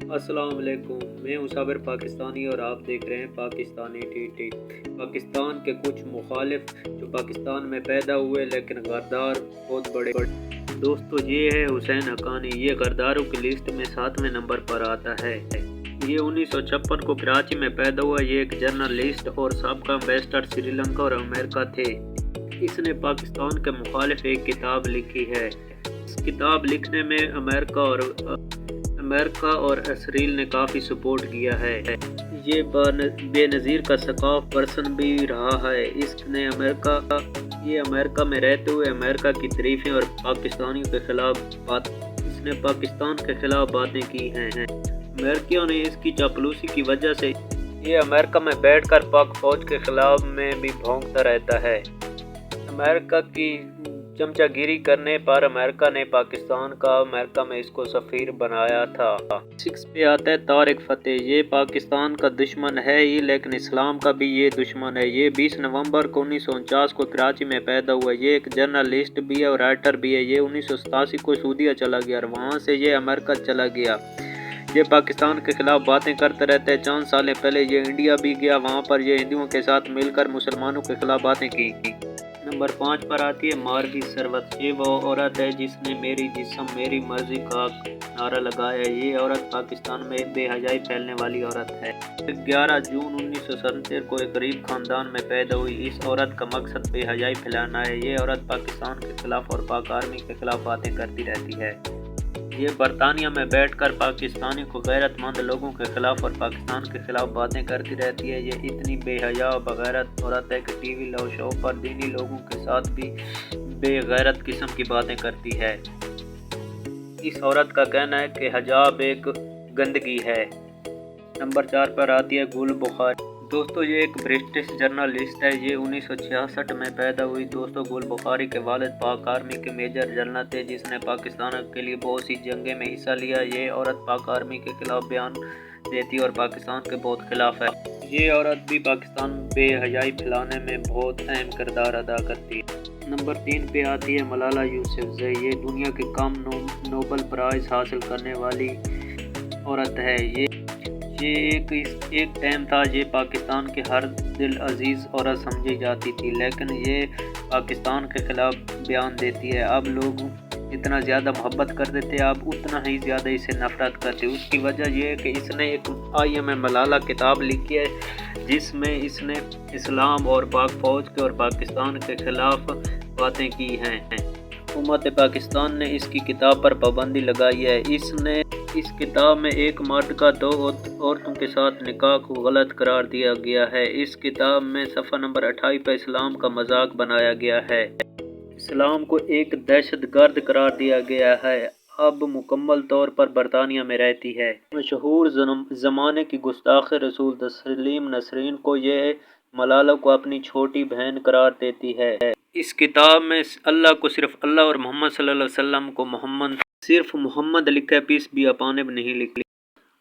अस्सलाम वालेकुम, मैं हूं साबिर पाकिस्तानी और आप देख रहे हैं पाकिस्तानी टीटी। पाकिस्तान के कुछ मुखालिफ जो पाकिस्तान में पैदा हुए लेकिन गद्दार बहुत बड़े दोस्तों, ये है हुसैन हक्कानी। ये गद्दारों की लिस्ट में 7वें नंबर पर आता है। ये 1956 को कराची में पैदा हुआ। ये एक जर्नलिस्ट और साबका एम्बेसडर श्रीलंका और अमेरिका थे। इसने पाकिस्तान के मुखालिफ एक किताब लिखी है। इस किताब लिखने में अमेरिका और इसराइल ने काफ़ी सपोर्ट किया है। ये बेनज़ीर का सकाफ पर्सन भी रहा है। इसने अमेरिका में रहते हुए अमेरिका की तारीफें और पाकिस्तानियों के पाकिस्तान के खिलाफ बातें की हैं। अमेरिकियों ने इसकी चापलूसी की वजह से ये अमेरिका में बैठकर पाक फौज के खिलाफ में भी भौंकता रहता है। अमेरिका की चमचागिरी करने पर अमेरिका ने अमेरिका में इसको सफ़ीर बनाया था। 6 पे आता है तारिक फ़तेह। ये पाकिस्तान का दुश्मन है ही लेकिन इस्लाम का भी ये दुश्मन है। ये 20 नवंबर को 1949 को कराची में पैदा हुआ। ये एक जर्नलिस्ट भी है और राइटर भी है। ये 1987 को सऊदीया चला गया और वहाँ से ये अमेरिका चला गया। ये पाकिस्तान के खिलाफ बातें करते रहते हैं। 4 साल पहले ये इंडिया भी गया। वहाँ पर ये हिंदुओं के साथ मिलकर मुसलमानों के खिलाफ बातें की। नंबर 5 पर आती है मारवी सरवत। ये वो औरत है जिसने मेरी जिस्म मेरी मर्जी का नारा लगाया। ये औरत पाकिस्तान में बेहयाई फैलने वाली औरत है। 11 जून 1977 को एक गरीब खानदान में पैदा हुई। इस औरत का मकसद बेहयाई फैलाना है। ये औरत पाकिस्तान के खिलाफ और पाक आर्मी के खिलाफ बातें करती रहती है। ये बरतानिया में बैठकर पाकिस्तानी को गैरतमंद लोगों के खिलाफ और पाकिस्तान के खिलाफ बातें करती रहती है। ये इतनी बेहया और बगैरत औरत है कि टीवी शो पर दीनी लोगों के साथ भी बेगैरत किस्म की बातें करती है। इस औरत का कहना है कि हिजाब एक गंदगी है। नंबर 4 पर आती है गुल बुखारी। दोस्तों, ये एक ब्रिटिश जर्नलिस्ट है। ये 1966 में पैदा हुई। दोस्तों, गुल बुखारी के वालिद पाक आर्मी के मेजर जनरल थे जिसने पाकिस्तान के लिए बहुत सी जंगें में हिस्सा लिया। ये औरत पाक आर्मी के खिलाफ बयान देती और पाकिस्तान के बहुत खिलाफ है। ये औरत भी पाकिस्तान बेहयाई फैलाने में बहुत अहम किरदार अदा करती है। नंबर 3 पे आती है मलाला यूसुफजई। ये दुनिया के कम नोबल प्राइज़ हासिल करने वाली औरत है। ये एक टाइम था ये पाकिस्तान के हर दिल अजीज़ औरत समझी जाती थी, लेकिन ये पाकिस्तान के खिलाफ बयान देती है। अब लोग इतना ज़्यादा मोहब्बत करते थे, अब उतना ही ज़्यादा इसे नफ़रत करते। उसकी वजह यह है कि इसने एक IM मलाला किताब लिखी है जिसमें इसने इस्लाम और पाक फ़ौज के और पाकिस्तान के खिलाफ बातें की हैं। हुकूमत पाकिस्तान ने इसकी किताब पर पाबंदी लगाई है। इसने इस किताब में एक मर्द का 2 औरतों के साथ निकाह को गलत करार दिया गया है। इस किताब में सफ़ा नंबर 28 पर इस्लाम का मजाक बनाया गया है। इस्लाम को एक दहशतगर्द करार दिया गया है। अब मुकम्मल तौर पर बरतानिया में रहती है। मशहूर ज़माने की गुस्ताख रसूल तस्लीम नसरीन को ये मलाला को अपनी छोटी बहन करार देती है। इस किताब में अल्लाह को सिर्फ अल्लाह और मोहम्मद सल्लल्लाहु अलैहि वसल्लम को सिर्फ मोहम्मद लिखा, पीस भी अपने नहीं लिखी।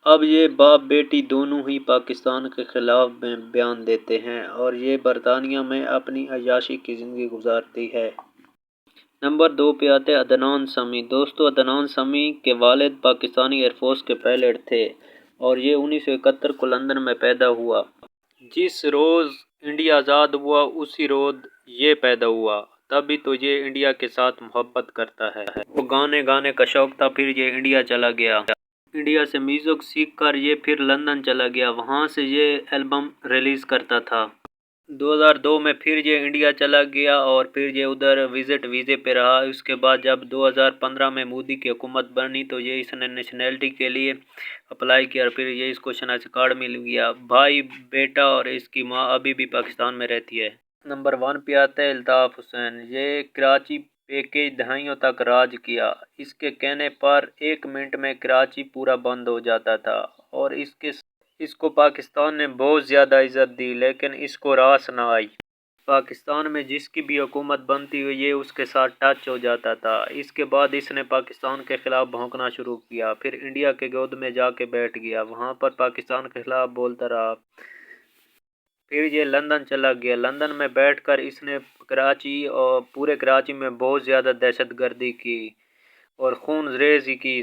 अब ये बाप बेटी दोनों ही पाकिस्तान के खिलाफ बयान देते हैं और ये बरतानिया में अपनी अय्याशी की ज़िंदगी गुजारती है। नंबर 2 पे आते हैं अदनान समी। दोस्तों, अदनान समी के वालिद पाकिस्तानी एयरफोर्स के पायलट थे और ये 1971 को लंदन में पैदा हुआ। जिस रोज़ इंडिया आज़ाद हुआ उसी रोज़ ये पैदा हुआ, तभी तो ये इंडिया के साथ मोहब्बत करता है। वो गाने का शौक था, फिर ये इंडिया चला गया। इंडिया से म्यूज़िक सीख कर ये फिर लंदन चला गया, वहाँ से ये एल्बम रिलीज़ करता था। 2002 में फिर ये इंडिया चला गया और फिर ये उधर विज़िट वीज़े पे रहा। उसके बाद जब 2015 में मोदी की हुकूमत बनी तो ये इसने नेशनलिटी के लिए अप्लाई किया और फिर ये इसको शनाख्ती कार्ड मिल गया। भाई, बेटा और इसकी माँ अभी भी पाकिस्तान में रहती है। नंबर 1 पे आता है अल्ताफ़ हुसैन। ये कराची पे कई दहाइयों तक राज किया। इसके कहने पर 1 मिनट में कराची पूरा बंद हो जाता था और इसको पाकिस्तान ने बहुत ज़्यादा इज़्ज़त दी, लेकिन इसको रास ना आई। पाकिस्तान में जिसकी भी हुकूमत बनती हुई ये उसके साथ टच हो जाता था। इसके बाद इसने पाकिस्तान के ख़िलाफ़ भौंकना शुरू किया, फिर इंडिया के गोद में जाके बैठ गया, वहाँ पर पाकिस्तान के ख़िलाफ़ बोलता रहा। फिर ये लंदन चला गया। लंदन में बैठकर इसने पूरे कराची में बहुत ज़्यादा दहशतगर्दी की और खून रेज़ी की।